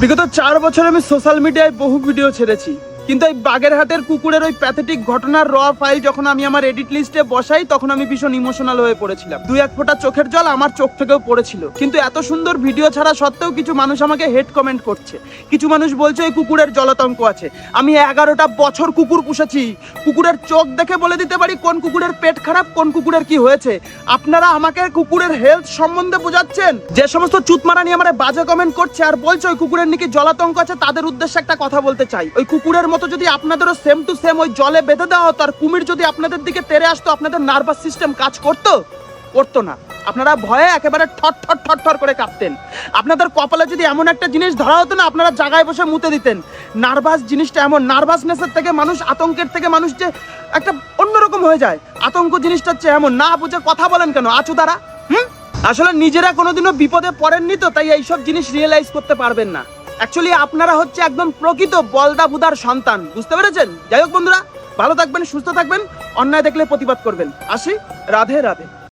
বিগত 4 বছর আমি সোশ্যাল মিডিয়ায় বহু ভিডিও ছেড়েছি, কিন্তু এই বাগেরহাটের কুকুরের ওই প্যাথেটিক ঘটনার র ফাইল যখন আমি আমার এডিট লিস্টে বসাই তখন আমি ভীষণ ইমোশনাল হয়ে পড়েছিলাম। 2-1 ফোঁটা চোখের জল আমার চোখ থেকেও পড়েছিল। কিন্তু এত সুন্দর ভিডিও ছাড়া সত্ত্বেও কিছু মানুষ আমাকে হেট কমেন্ট করছে। কিছু মানুষ বলছে ওই কুকুরের জলাতঙ্ক আছে। আমি 11টা বছর কুকুর পুষেছি, কুকুরের চোখ দেখে বলে দিতে পারি কোন কুকুরের পেট খারাপ, কোন কুকুরের কি হয়েছে। আপনারা আমাকে কুকুরের হেলথ সম্বন্ধে বোঝাচ্ছেন? যে সমস্ত চুতমারা নিয়ে আমার বাজে কমেন্ট করছে আর বলছে ওই কুকুরের নাকি জলাতঙ্ক আছে, তাদের উদ্দেশ্যে একটা কথা বলতে চাই। ওই কুকুরের মতো যদি আপনাদেরও সেম টু সেম ওই জলে বেঁধে দেওয়া হতো আর কুমির যদি আপনাদের দিকে তেড়ে আসতো, আপনাদের নার্ভাস সিস্টেম কাজ করতো না। আপনারা ভয়ে একেবারে ঠট করে কাঁপতেন। আপনাদের কপালে যদি এমন একটা জিনিস ধরা হতো না, আপনারা জায়গায় বসে মুতে দিতেন। নার্ভাস জিনিসটা এমন, নার্ভাসনেসের থেকে মানুষ, আতঙ্কের থেকে মানুষ যে একটা অন্যরকম হয়ে যায়, আতঙ্ক জিনিসটা হচ্ছে এমন। না বুঝে কথা বলেন কেন আচুদারা? আসলে নিজেরা কোনোদিনও বিপদে পড়েননি তো, তাই এইসব জিনিস রিয়েলাইজ করতে পারবেন না। অ্যাকচুয়ালি আপনারা হচ্ছে একদম প্রকৃত বলদা বুদার সন্তান, বুঝতে পেরেছেন? যাই হোক বন্ধুরা, ভালো থাকবেন, সুস্থ থাকবেন, অন্যায় দেখলে প্রতিবাদ করবেন। আসি, রাধে রাধে।